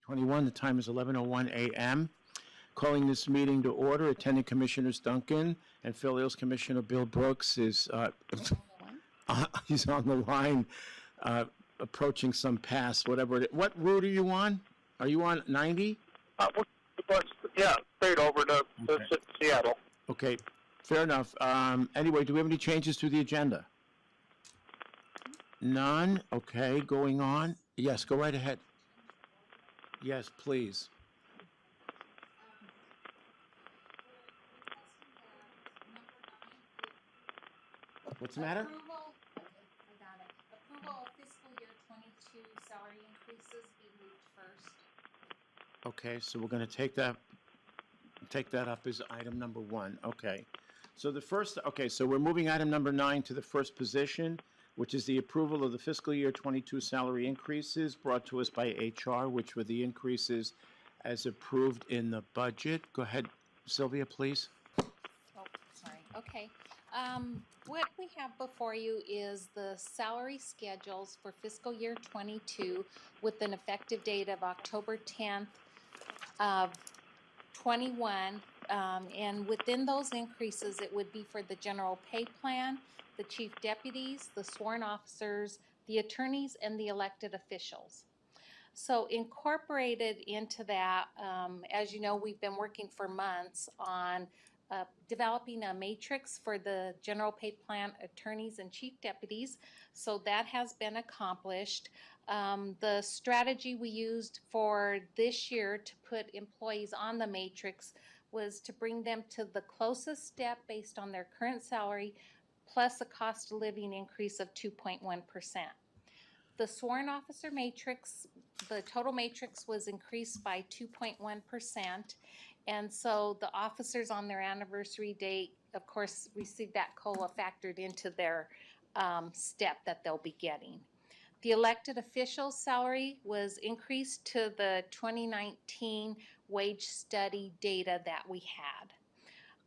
2021. The time is 11:01 a.m. Calling this meeting to order. Attending Commissioners Duncan and Phil Commissioner Bill Brooks is he's on the line, approaching some pass, whatever it is. What route are you on? Are you on 90? Yeah, straight over to Seattle. Okay, fair enough. Anyway, do we have any changes to the agenda? None? Okay, going on. Yes, go right ahead. Yes, please. What's the matter? Approval, okay, I got it. Approval of fiscal year 22 salary increases be moved first. Okay, so we're going to take that up as item number 1. Okay. So so we're moving item number 9 to the first position, which is the approval of the fiscal year 22 salary increases brought to us by HR, which were the increases as approved in the budget. Go ahead, Sylvia, please. Oh, sorry. Okay. What we have before you is the salary schedules for fiscal year 22 with an effective date of October 10th of 21. And within those increases, it would be for the general pay plan, the chief deputies, the sworn officers, the attorneys, and the elected officials. So incorporated into that, as you know, we've been working for months on developing a matrix for the general pay plan attorneys and chief deputies. So that has been accomplished. The strategy we used for this year to put employees on the matrix was to bring them to the closest step based on their current salary plus a cost of living increase of 2.1%. The sworn officer matrix, the total matrix was increased by 2.1%. And so the officers on their anniversary date, of course, received that COLA factored into their step that they'll be getting. The elected officials' salary was increased to the 2019 wage study data that we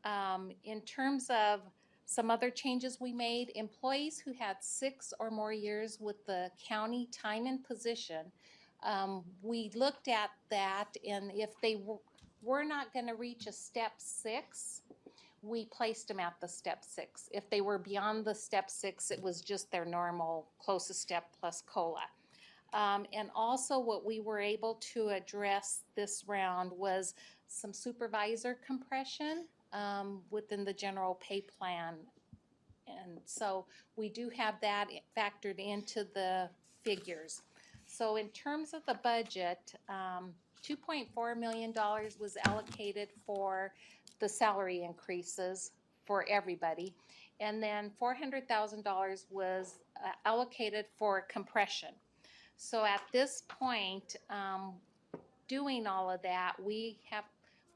had. In terms of some other changes we made, employees who had 6 or more years with the county time and position, we looked at that, and if they were not going to reach a step 6, we placed them at the step 6. If they were beyond the step 6, it was just their normal closest step plus COLA. And also what we were able to address this round was some supervisor compression within the general pay plan. And so we do have that factored into the figures. So in terms of the budget, $2.4 million was allocated for the salary increases for everybody. And then $400,000 was allocated for compression. So at this point, doing all of that, we have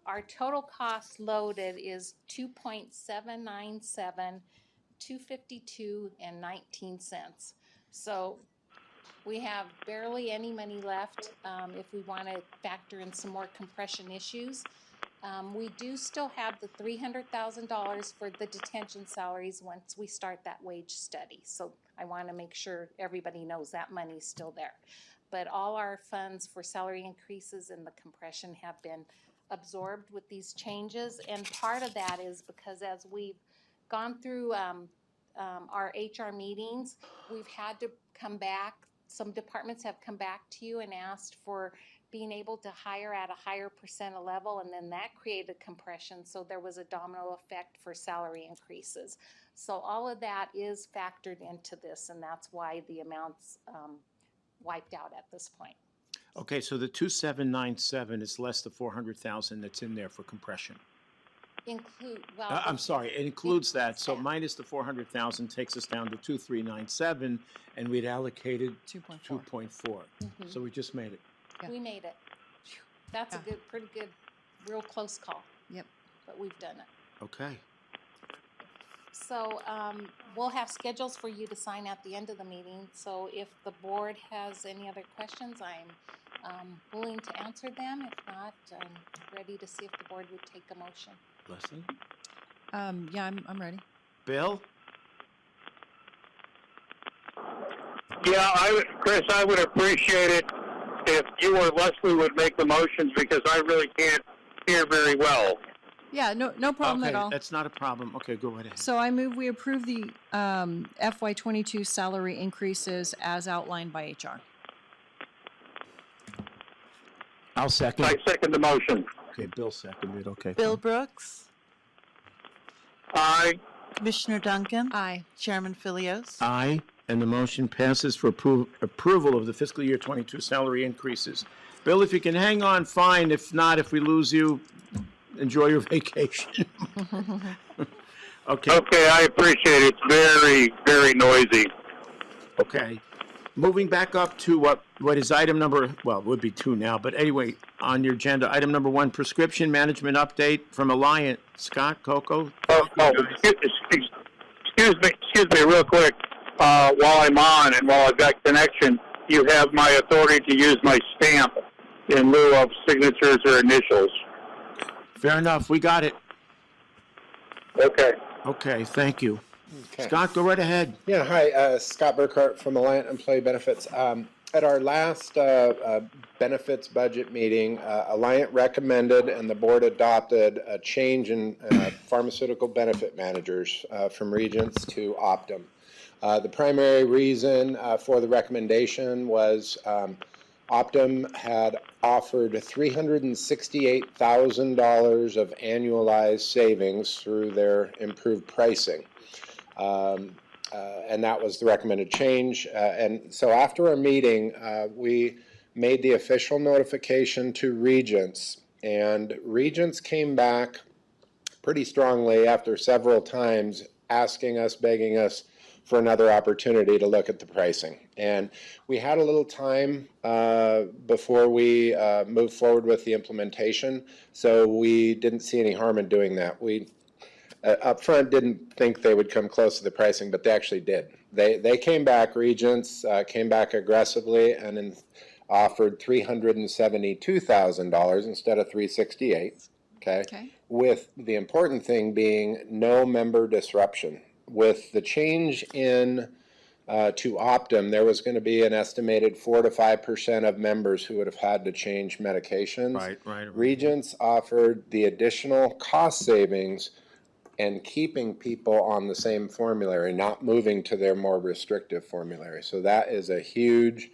our total cost loaded is $2.797, $252.19. So we have barely any money left if we want to factor in some more compression issues. We do still have the $300,000 for the detention salaries once we start that wage study. So I want to make sure everybody knows that money's still there. But all our funds for salary increases and the compression have been absorbed with these changes. And part of that is because as we've gone through our HR meetings, we've had to come back. Some departments have come back to you and asked for being able to hire at a higher percent of level, and then that created compression. So there was a domino effect for salary increases. So all of that is factored into this, and that's why the amounts wiped out at this point. Okay, so the 2797 is less the 400,000 that's in there for compression. I'm sorry, it includes that. So minus the 400,000 takes us down to 2397, and we'd allocated 2.4. Mm-hmm. So we just made it. Yeah. We made it. That's a pretty good, real close call. Yep. But we've done it. Okay. So we'll have schedules for you to sign at the end of the meeting. So if the board has any other questions, I'm willing to answer them. If not, I'm ready to see if the board would take a motion. Leslie? Yeah, I'm ready. Bill? Yeah, Chris, I would appreciate it if you or Leslie would make the motions because I really can't hear very well. Yeah, no problem Okay, at all. that's not a problem. Okay, go right ahead. So I move we approve the FY22 salary increases as outlined by HR. I'll second. I second the motion. Okay, Bill seconded. Okay. Bill fine. Brooks, Aye. Commissioner Duncan, Aye. Chairman Filios. Aye, and the motion passes for approval of the fiscal year 22 salary increases. Bill, if you can hang on, fine. If not, if we lose you, enjoy your vacation. Okay. Okay, I appreciate it. It's very, very noisy. Okay. Moving back up to what is item number, well, it would be 2 now, but anyway, on your agenda, item number 1, prescription management update from Alliant. Scott, Coco? Excuse me real quick. While I'm on and while I've got connection, you have my authority to use my stamp in lieu of signatures or initials. Fair enough. We got it. Okay. Okay, thank you. Okay. Scott, go right ahead. Yeah, hi, Scott Burkhart from Alliant Employee Benefits. At our last benefits budget meeting, Alliant recommended and the board adopted a change in pharmaceutical benefit managers from Regents to Optum. The primary reason for the recommendation was Optum had offered $368,000 of annualized savings through their improved pricing. And that was the recommended change. And so after our meeting, we made the official notification to Regents, and Regents came back pretty strongly after several times asking us, begging us for another opportunity to look at the pricing. And we had a little time before we moved forward with the implementation, so we didn't see any harm in doing that. We up front didn't think they would come close to the pricing, but they actually did. They came back, Regents came back aggressively and offered $372,000 instead of $368,000. Okay? With the important thing being no member disruption. With the change in to Optum, there was going to be an estimated 4 to 5% of members who would have had to change medications. Right. Regents offered the additional cost savings and keeping people on the same formulary, not moving to their more restrictive formulary. So that is a huge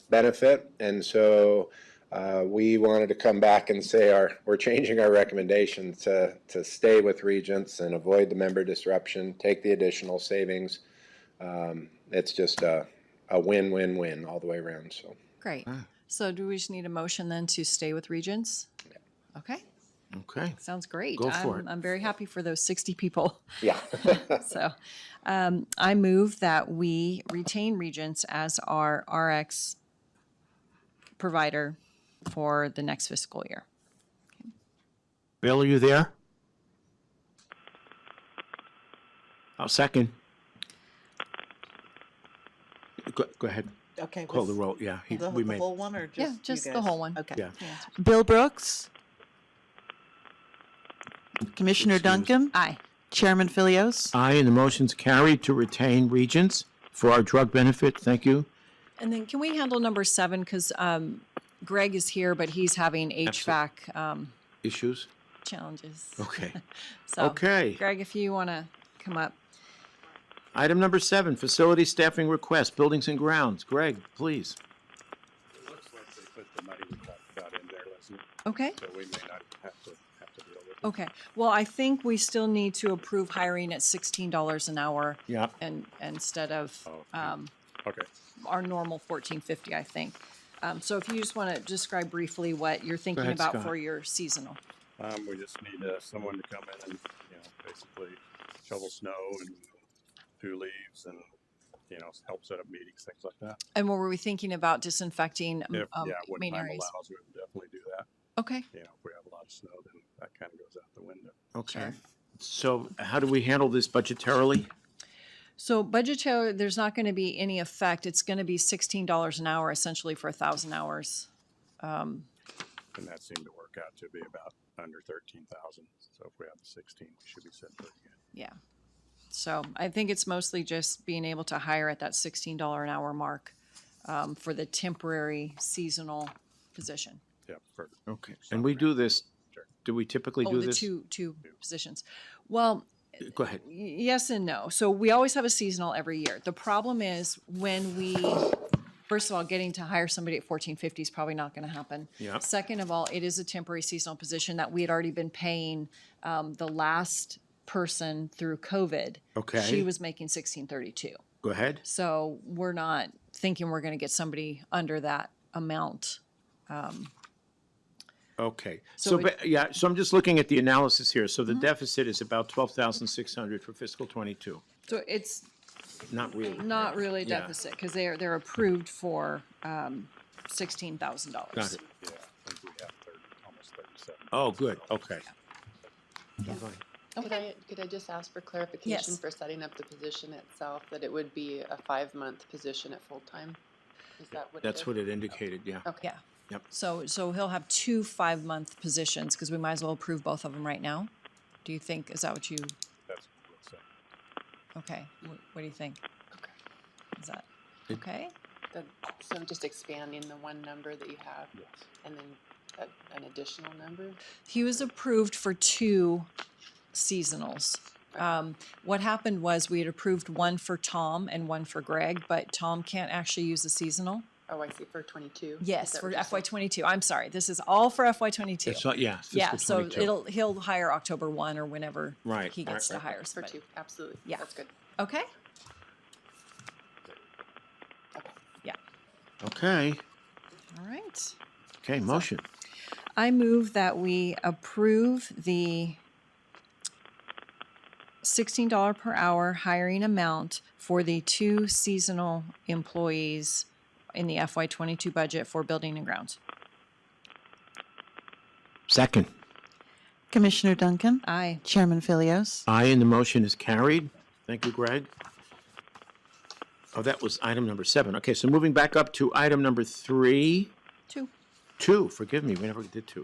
benefit. And so we wanted to come back and say we're changing our recommendation to stay with Regents and avoid the member disruption, take the additional savings. It's just a win-win-win all the way around. So Great. So do we just need a motion then to stay with Regents? Yeah. Okay. Okay. Sounds great. Go for it. I'm very happy for those 60 people. yeah. So I move that we retain Regents as our RX provider for the next fiscal year. Bill, are you there? I'll second. Go ahead. Okay. Call the roll. Yeah, The we made. whole one or just Yeah, you just the guys? whole one. Okay. Yeah. Bill Brooks, Commissioner Excuse. Duncan, Aye. Chairman Filios. Aye, and the motion's carried to retain Regents for our drug benefit. Thank you. And then can we handle number 7? Because Greg is here, but he's having HVAC Issues? challenges. Okay. So, Okay. Greg, if you want to come up. Item number 7, facility staffing request, buildings and grounds. Greg, please. It looks like they put the money we talked about in there, Leslie, Okay. so we may not have to deal with it. Okay. Well, I think we still need to approve hiring at $16 an hour Yeah. and instead of Okay. our normal $14.50, I think. So if you just want to describe briefly what you're thinking ahead, about Scott. for your seasonal. We just need someone to come in and, basically shovel snow and do leaves and, help set up meetings, things like that. And were we thinking about disinfecting If, when main time areas? allows, we would definitely do that. Okay. If we have a lot of snow, then that kind of goes out the window. Okay. Sure. So how do we handle this budgetarily? So budgetary, there's not going to be any effect. It's going to be $16 an hour essentially for 1,000 hours. And that seemed to work out to be about under 13,000. So if we have the 16, we should be set pretty good. Yeah. So I think it's mostly just being able to hire at that $16 an hour mark. for the temporary seasonal position. Yeah, for Okay, and we do this, do we typically Oh, do the this? two positions. Well, Go ahead. yes and no. So we always have a seasonal every year. The problem is when we, first of all, getting to hire somebody at 1450 is probably not going to happen. Yeah. Second of all, it is a temporary seasonal position that we had already been paying the last person through COVID. Okay. She was making 1632. Go ahead. So we're not thinking we're going to get somebody under that amount. Okay, So so, we- yeah, so I'm just looking at the analysis here. So the deficit is about 12,600 for fiscal '22. So it's Not really. not really a Yeah. deficit because they're approved for $16,000. Got it. yeah, I think we have 30, almost 37. Oh, good, okay. Go ahead. Could I just ask for clarification Yes. for setting up the position itself, that it would be a 5-month position at full-time? Is that what it That's is? what it indicated, yeah. Okay. Yeah. Yep. So he'll have 2 5-month positions because we might as well approve both of them right now. Do you think, is that what you, That's what we'll say. okay, what do you think? Okay. Is that, It- okay? So just expanding the one number that you have, Yes. and then an additional number? He was approved for 2 seasonals. What happened was we had approved one for Tom and one for Greg, but Tom can't actually use the seasonal. Oh, I see, for 22? Is Yes, that for what you're FY saying? 22. I'm sorry, this is all for FY 22. It's not, yeah, Yeah, fiscal so '22. he'll hire October 1 or whenever Right, he gets right, to right. hire For somebody. 2, absolutely. Yeah. That's good. Okay? Yeah, Okay, all right. okay, motion. I move that we approve the $16 per hour hiring amount for the 2 seasonal employees in the FY 22 budget for building and grounds. Second. Commissioner Duncan, Aye. Chairman Philios, Aye, and the motion is carried. Thank you, Greg. Oh, that was item number 7. Okay, so moving back up to item number 3. 2. 2, forgive me, we never did 2.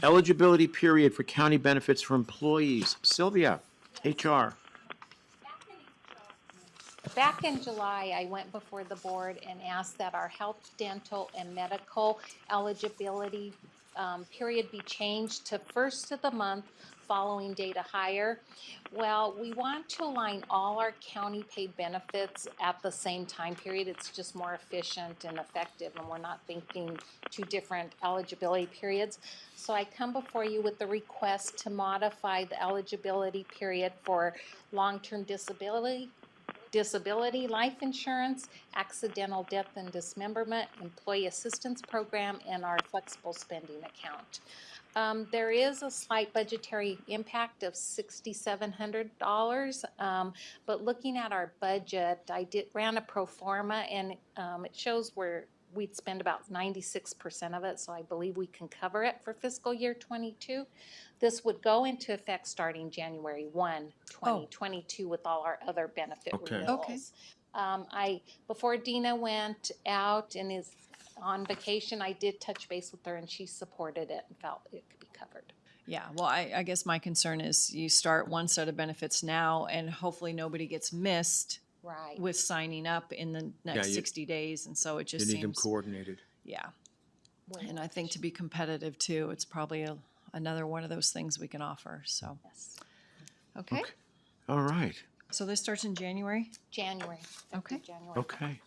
Eligibility period for county benefits for employees. Sylvia, HR. Back in July, I went before the board and asked that our health, dental, and medical eligibility period be changed to first of the month following date of hire. Well, we want to align all our county paid benefits at the same time period. It's just more efficient and effective, and we're not thinking 2 different eligibility periods. So I come before you with the request to modify the eligibility period for long-term disability, life insurance, accidental death and dismemberment, employee assistance program, and our flexible spending account. There is a slight budgetary impact of $6,700, but looking at our budget, I ran a pro forma, and it shows where we'd spend about 96% of it, so I believe we can cover it for fiscal year 22. This would go into effect starting January 1, 2022 with all our other benefit Okay. renewals. Before Dina went out and is on vacation, I did touch base with her, and she supported it and felt it could be covered. Yeah, well, I guess my concern is you start one set of benefits now and hopefully nobody gets missed Right. with signing up in the next you- 60 days. And so it You just need them seems, coordinated. yeah. Well, And I think to be competitive too, it's probably another one of those things we can offer. So, yes. okay. All right, So this starts in January. January. effective Okay. January. okay.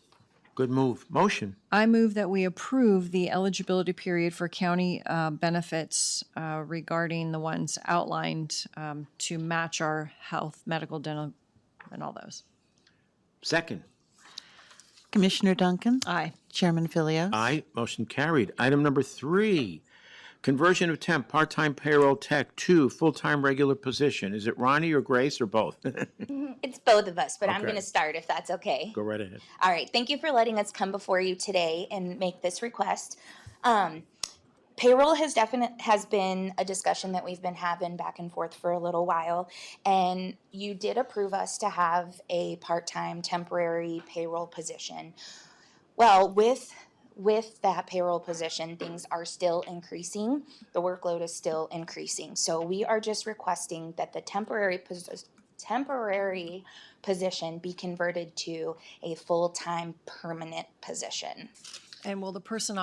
Good move. Motion. I move that we approve the eligibility period for county benefits regarding the ones outlined to match our health, medical, dental, and all those. Second. Commissioner Duncan, Aye. Chairman Philios. Aye, motion carried. Item number 3, conversion of temp, part-time payroll tech to full-time regular position. Is it Ronnie or Grace or both? It's both of us, but I'm Okay. going to start if that's okay. Go right ahead. All right. Thank you for letting us come before you today and make this request. Payroll has been a discussion that we've been having back and forth for a little while, and you did approve us to have a part-time temporary payroll position. Well, with that payroll position, things are still increasing. The workload is still increasing. So we are just requesting that the temporary temporary position be converted to a full-time permanent position. And will the person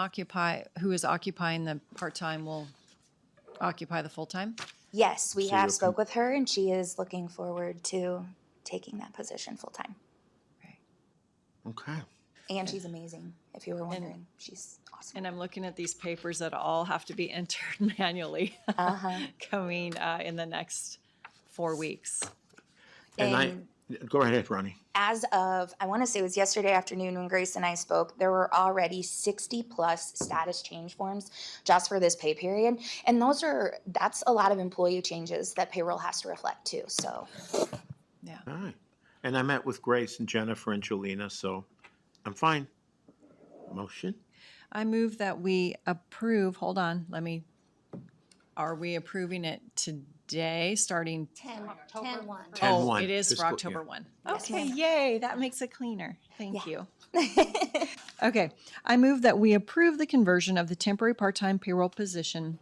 who is occupying the part-time will occupy the full-time? Yes, we So have you'll spoke with her and she is looking forward to taking that position full-time. Okay. And she's amazing, if you were wondering. She's awesome. And I'm looking at these papers that all have to be entered manually coming in the next 4 weeks. And go right ahead, Ronnie. As of, I want to say it was yesterday afternoon when Grace and I spoke, there were already 60 plus status change forms just for this pay period. And that's a lot of employee changes that payroll has to reflect too. So, Yeah. All right. And I met with Grace and Jennifer and Julina, so I'm fine. Motion? I move that we approve, hold on, are we approving it today, starting? 10-1. 10-1, It is for fiscal October year. 1. Yes, Okay, ma'am. yay, that makes it cleaner. Thank Yeah. you. Okay, I move that we approve the conversion of the temporary part-time payroll position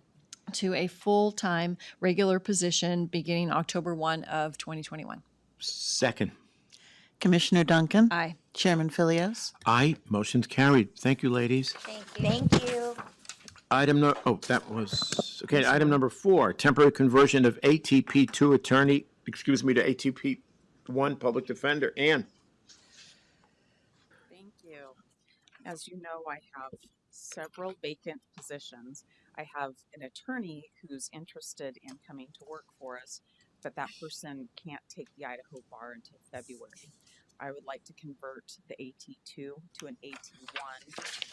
to a full-time regular position beginning October 1 of 2021. Second. Commissioner Duncan? Aye. Chairman Philios? Aye. Motion's carried. Thank you, ladies. Thank you. Item number 4, temporary conversion of ATP 2 attorney, to ATP 1 public defender. Ann. Thank you. As you know, I have several vacant positions. I have an attorney who's interested in coming to work for us, but that person can't take the Idaho bar until February. I would like to convert the AT2 to an AT1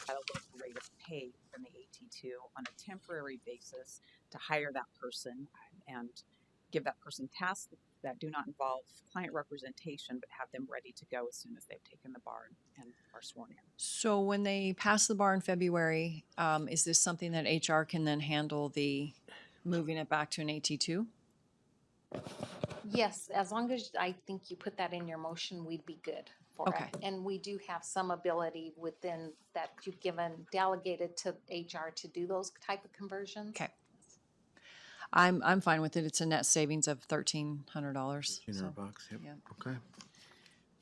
at a lower rate of pay than the AT2 on a temporary basis to hire that person and give that person tasks that do not involve client representation, but have them ready to go as soon as they've taken the bar and are sworn in. So when they pass the bar in February, is this something that HR can then handle moving it back to an AT2? Yes, as long as I think you put that in your motion, we'd be good for Okay. it. And we do have some ability within that you've delegated to HR to do those type of conversions. Okay. I'm fine with it. It's a net savings of $1,300. $1,300, yep. yeah. Okay.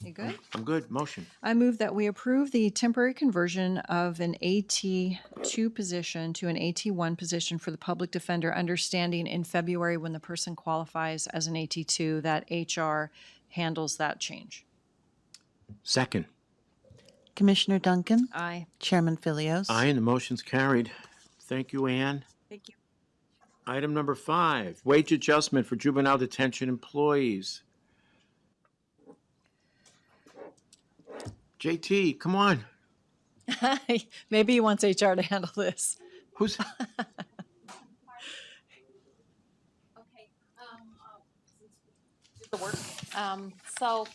You good? I'm good. Motion. I move that we approve the temporary conversion of an AT2 position to an AT1 position for the public defender, understanding in February when the person qualifies as an AT2 that HR handles that change. Second. Commissioner Duncan? Aye. Chairman Philios? Aye, and the motion's carried. Thank you, Ann. Thank you. Item number 5, wage adjustment for juvenile detention employees. JT, come on. Maybe he wants HR to handle this. Who's? Okay. The work. So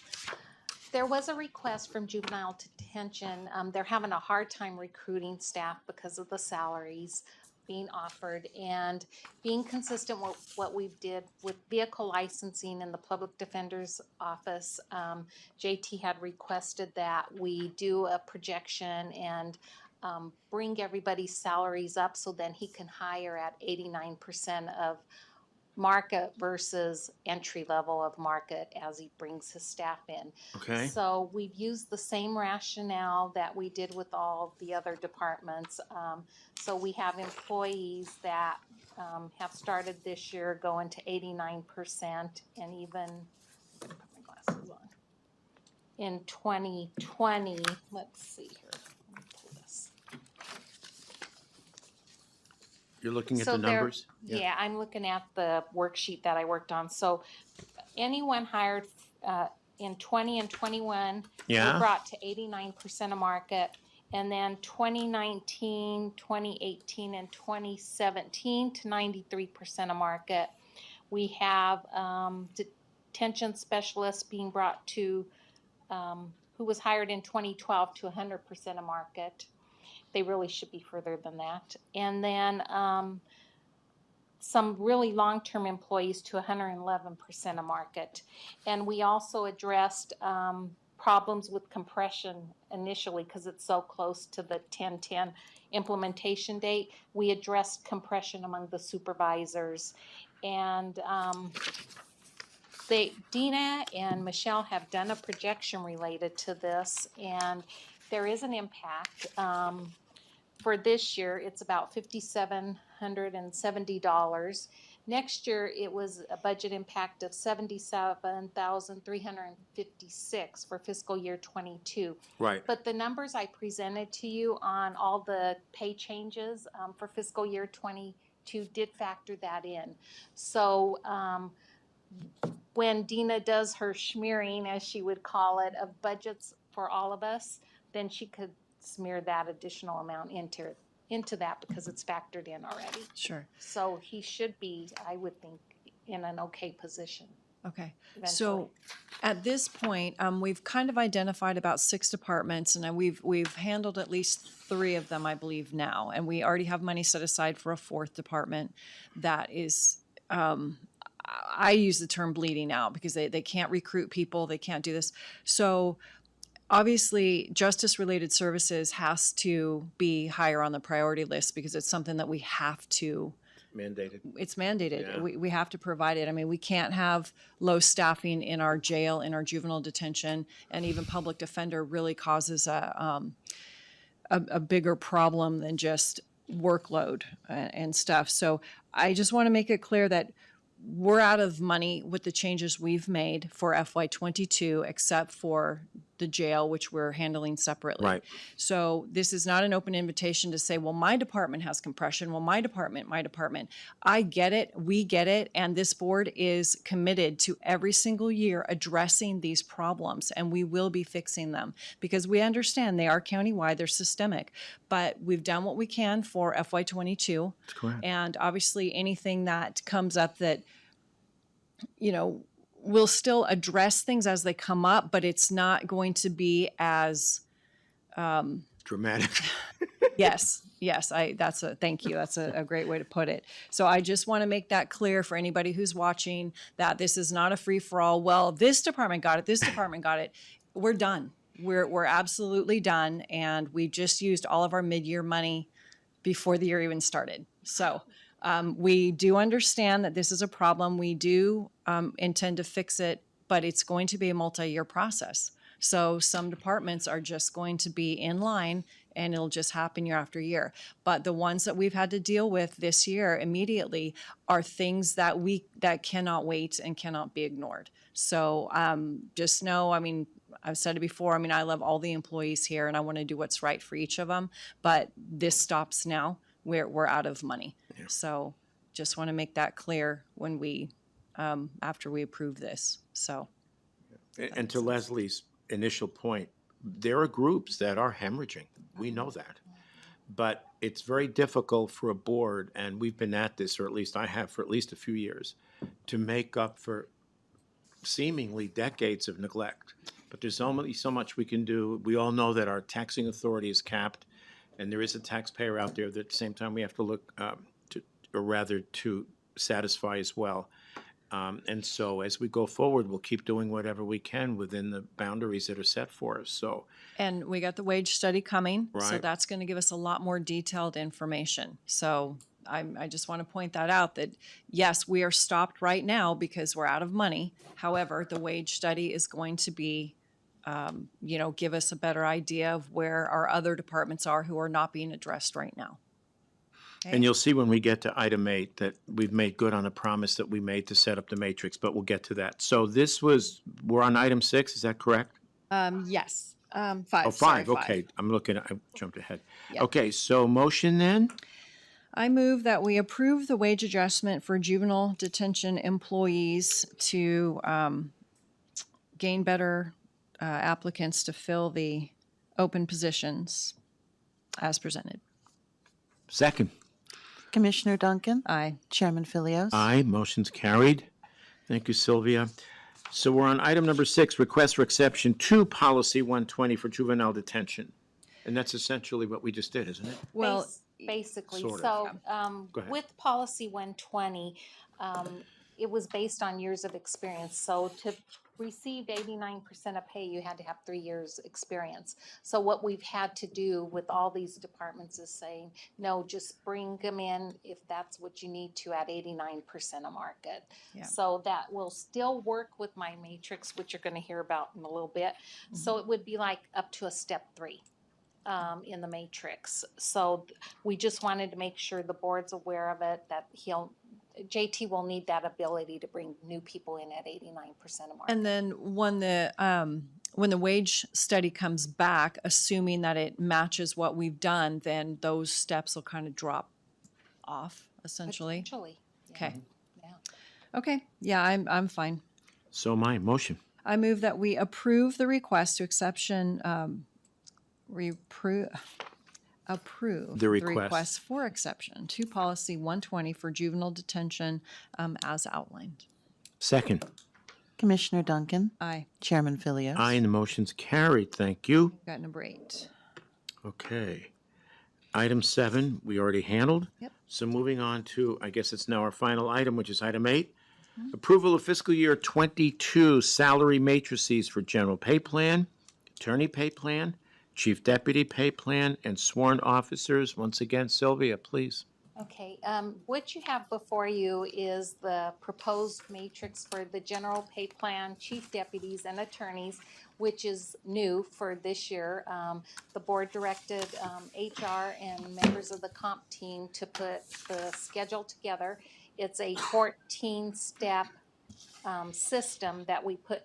there was a request from Juvenile Detention. They're having a hard time recruiting staff because of the salaries being offered, and being consistent with what we did with vehicle licensing in the public defender's office. JT had requested that we do a projection and bring everybody's salaries up so then he can hire at 89% of market versus entry level of market as he brings his staff in. Okay. So we've used the same rationale that we did with all the other departments. So we have employees that have started this year going to 89% and even, put my glasses on, in 2020, let's see here. Let me pull this. You're looking at So the there- numbers? Yeah, I'm looking at the worksheet that I worked on. So anyone hired in 20 and 21 Yeah. were brought to 89% of market. And then 2019, 2018, and 2017 to 93% of market. We have detention specialists being brought to, who was hired in 2012 to 100% of market. They really should be further than that. And then some really long-term employees to 111% of market. And we also addressed problems with compression initially because it's so close to the 10/10 implementation date. We addressed compression among the supervisors. And Dina and Michelle have done a projection related to this, and there is an impact. For this year, it's about $5,770. Next year, it was a budget impact of $77,356 for fiscal year 22. Right. But the numbers I presented to you on all the pay changes for fiscal year 22 did factor that in. So when Dina does her smearing, as she would call it, of budgets for all of us, then she could smear that additional amount into that because it's factored in already. Sure. So he should be, I would think, in an okay position. Okay. Eventually. So at this point, we've kind of identified about 6 departments, and we've handled at least 3 of them, I believe, now. And we already have money set aside for a 4th department that is, I use the term bleeding out because they can't recruit people, they can't do this. So obviously, justice-related services has to be higher on the priority list because it's something that we have to. Mandated. It's mandated. Yeah. We have to provide it. I mean, we can't have low staffing in our jail, in our juvenile detention, and even public defender really causes a bigger problem than just workload and stuff. So I just want to make it clear that we're out of money with the changes we've made for FY22, except for the jail, which we're handling separately. Right. So this is not an open invitation to say, well, my department has compression. Well, my department. I get it. We get it. And this board is committed to every single year addressing these problems, and we will be fixing them because we understand they are countywide, they're systemic, but we've done what we can for FY22. That's correct. And obviously anything that comes up that, we'll still address things as they come up, but it's not going to be as Dramatic. yes. Thank you. That's a great way to put it. So I just want to make that clear for anybody who's watching that this is not a free for all. Well, this department got it. This department got it. We're done. We're absolutely done. And we just used all of our mid-year money before the year even started. So we do understand that this is a problem. We do intend to fix it, but it's going to be a multi-year process. So some departments are just going to be in line and it'll just happen year after year. But the ones that we've had to deal with this year immediately are things that cannot wait and cannot be ignored. So just know, I've said it before, I love all the employees here and I want to do what's right for each of them, but this stops now. We're out of money. Yeah. So just want to make that clear when we, after we approve this. So. And to Leslie's initial point, there are groups that are hemorrhaging. We know that. But it's very difficult for a board, and we've been at this, or at least I have for at least a few years, to make up for seemingly decades of neglect. But there's only so much we can do. We all know that our taxing authority is capped, and there is a taxpayer out there that at the same time we have to look to satisfy as well. And so as we go forward, we'll keep doing whatever we can within the boundaries that are set for us. So, and we got the wage study coming, so Right. that's going to give us a lot more detailed information. So I just want to point that out that yes, we are stopped right now because we're out of money. However, the wage study is going to be, give us a better idea of where our other departments are who are not being addressed right now. Okay. and you'll see when we get to item 8 that we've made good on a promise that we made to set up the matrix, but we'll get to that. So we're on item 6, is that correct? Yes. 5. Oh, sorry, 5, okay. I jumped ahead. Yeah. Okay, so motion then? I move that we approve the wage adjustment for juvenile detention employees to gain better applicants to fill the open positions as presented. Second. Commissioner Duncan? Aye. Chairman Philios? Aye, motion's carried. Thank you, Sylvia. So we're on item number 6, request for exception to policy 120 for juvenile detention. And that's essentially what we just did, isn't it? Well, Basically, Sort of. so Go ahead. with policy 120, it was based on years of experience. So to receive 89% of pay, you had to have 3 years experience. So what we've had to do with all these departments is saying, no, just bring them in if that's what you need to at 89% of market. Yeah. So that will still work with my matrix, which you're going to hear about in a little bit. So it would be like up to a step 3 in the matrix. So we just wanted to make sure the board's aware of it, that JT will need that ability to bring new people in at 89% of market. And then when the wage study comes back, assuming that it matches what we've done, then those steps will kind of drop off essentially. Potentially. Yeah. Okay. Yeah. Okay. Yeah, I'm fine. So my motion. I move that we approve the request to exception, approve The request. for exception to policy 120 for juvenile detention as outlined. Second. Commissioner Duncan, Aye. Chairman Philios. Aye, and the motion's carried. Thank you. Got number 8. Okay. Item 7, we already handled. Yep. So moving on to, I guess it's now our final item, which is item 8. Approval of fiscal year 22 salary matrices for general pay plan, attorney pay plan, chief deputy pay plan, and sworn officers. Once again, Sylvia, please. Okay, what you have before you is the proposed matrix for the general pay plan, chief deputies, and attorneys, which is new for this year. The board directed HR and members of the comp team to put the schedule together. It's a 14-step system that we put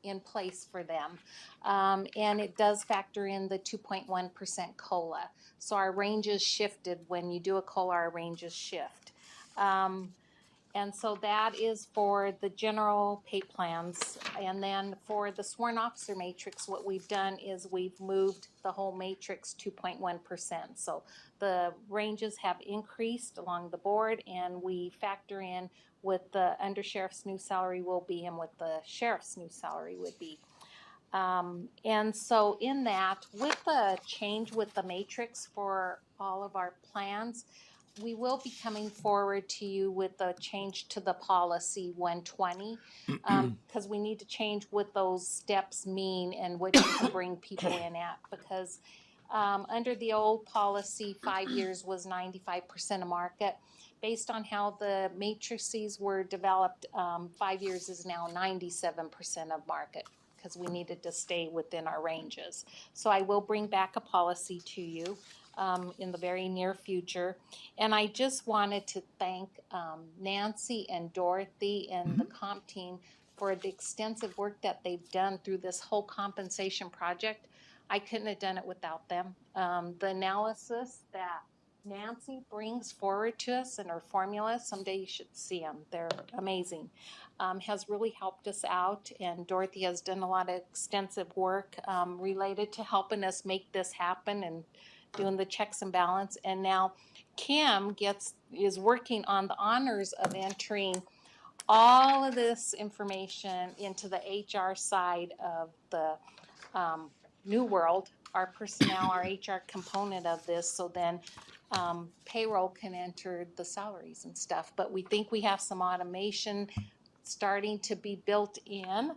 in place for them. And it does factor in the 2.1% COLA. So our ranges shifted. When you do a COLA, our ranges shift. And so that is for the general pay plans. And then for the sworn officer matrix, what we've done is we've moved the whole matrix 2.1%. So the ranges have increased along the board, and we factor in what the undersheriff's new salary will be and what the sheriff's new salary would be. And so in that, with the change with the matrix for all of our plans, we will be coming forward to you with a change to the policy 120, because we need to change what those steps mean and what you can bring people in at, because under the old policy, 5 years was 95% of market. Based on how the matrices were developed, 5 years is now 97% of market, because we needed to stay within our ranges. So I will bring back a policy to you in the very near future. And I just wanted to thank Nancy and Dorothy and the comp team for the extensive work that they've done through this whole compensation project. I couldn't have done it without them. The analysis that Nancy brings forward to us and her formulas, someday you should see them. They're amazing. Has really helped us out, and Dorothy has done a lot of extensive work related to helping us make this happen and doing the checks and balance. And now Kim is working on the honors of entering all of this information into the HR side of the new world, our personnel, our HR component of this, so then payroll can enter the salaries and stuff. But we think we have some automation starting to be built in.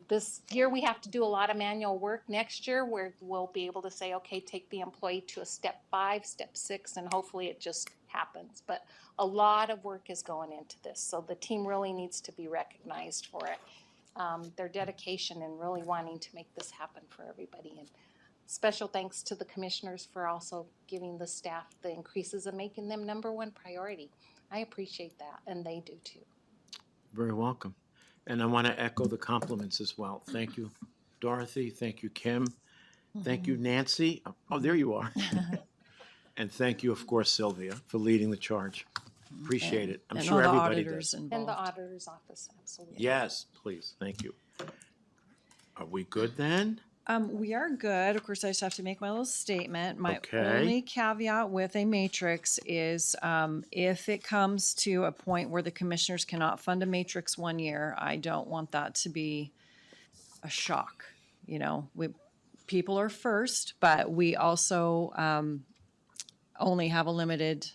This year we have to do a lot of manual work. Next year we'll be able to say, okay, take the employee to a step 5, step 6, and hopefully it just happens. But a lot of work is going into this, so the team really needs to be recognized for it. Their dedication and really wanting to make this happen for everybody. And special thanks to the commissioners for also giving the staff the increases and making them #1 priority. I appreciate that, and they do too. Very welcome. And I want to echo the compliments as well. Thank you, Dorothy. Thank you, Kim. Thank you, Nancy. Oh, there you are. And thank you, of course, Sylvia, for leading the charge. Appreciate it. I'm And sure all the everybody auditors does. And the involved. auditor's office, absolutely. Yes, please. Thank you. Are we good then? We are good. Of course, I just have to make my little statement. My Okay. only caveat with a matrix is if it comes to a point where the commissioners cannot fund a matrix 1 year, I don't want that to be a shock. You know, people are first, but we also only have a limited,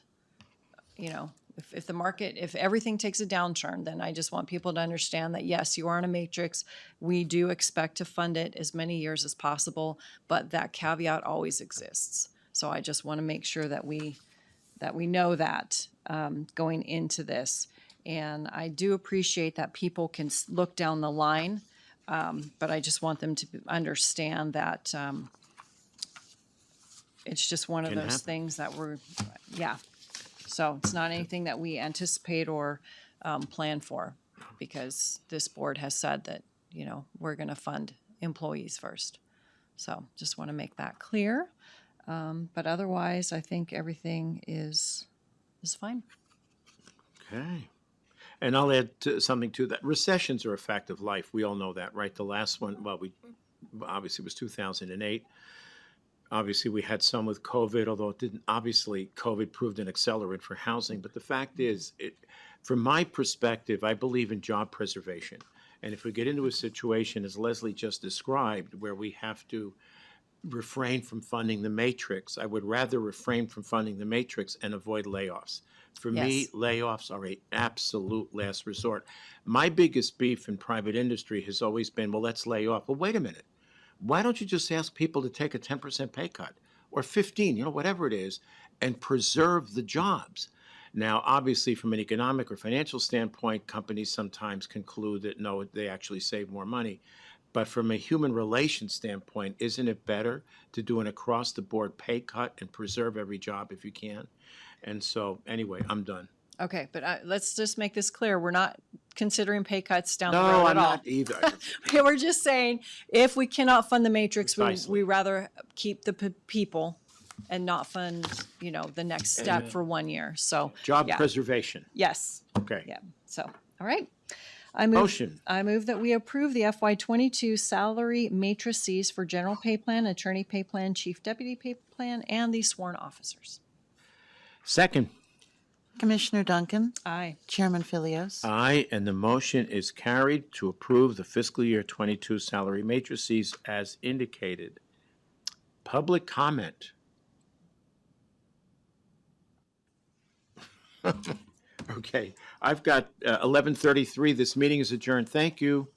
if the market, if everything takes a downturn, then I just want people to understand that, yes, you are on a matrix. We do expect to fund it as many years as possible, but that caveat always exists. So I just want to make sure that we know that going into this. And I do appreciate that people can look down the line, but I just want them to understand that it's just one of Can those happen. things that yeah. So it's not anything that we anticipate or plan for, because this board has said that, we're going to fund employees first. So just want to make that clear. But otherwise, I think everything is fine. Okay. And I'll add something to that. Recessions are a fact of life. We all know that, right? The last one, well, obviously it was 2008. Obviously, we had some with COVID, although it didn't. Obviously, COVID proved an accelerant for housing. But the fact is, from my perspective, I believe in job preservation. And if we get into a situation, as Leslie just described, where we have to refrain from funding the matrix, I would rather refrain from funding the matrix and avoid layoffs. For me, Yes. layoffs are an absolute last resort. My biggest beef in private industry has always been, well, let's lay off. Well, wait a minute. Why don't you just ask people to take a 10% pay cut or 15, whatever it is, and preserve the jobs? Now, obviously, from an economic or financial standpoint, companies sometimes conclude that no, they actually save more money. But from a human relations standpoint, isn't it better to do an across-the-board pay cut and preserve every job if you can? And so, anyway, I'm done. Okay, but let's just make this clear. We're not considering pay cuts down the No, road I'm at all. not either. We're just saying, if we cannot fund the matrix, Precisely. we rather keep the people and not fund, the next step for 1 year. So, Job yeah. preservation. Yes. Okay. Yeah. So, all right. Motion. I move that we approve the FY22 salary matrices for general pay plan, attorney pay plan, chief deputy pay plan, and the sworn officers. Second. Commissioner Duncan, Aye. Chairman Philios. Aye, and the motion is carried to approve the fiscal year 22 salary matrices as indicated. Public comment. Okay, I've got 11:33. This meeting is adjourned. Thank you.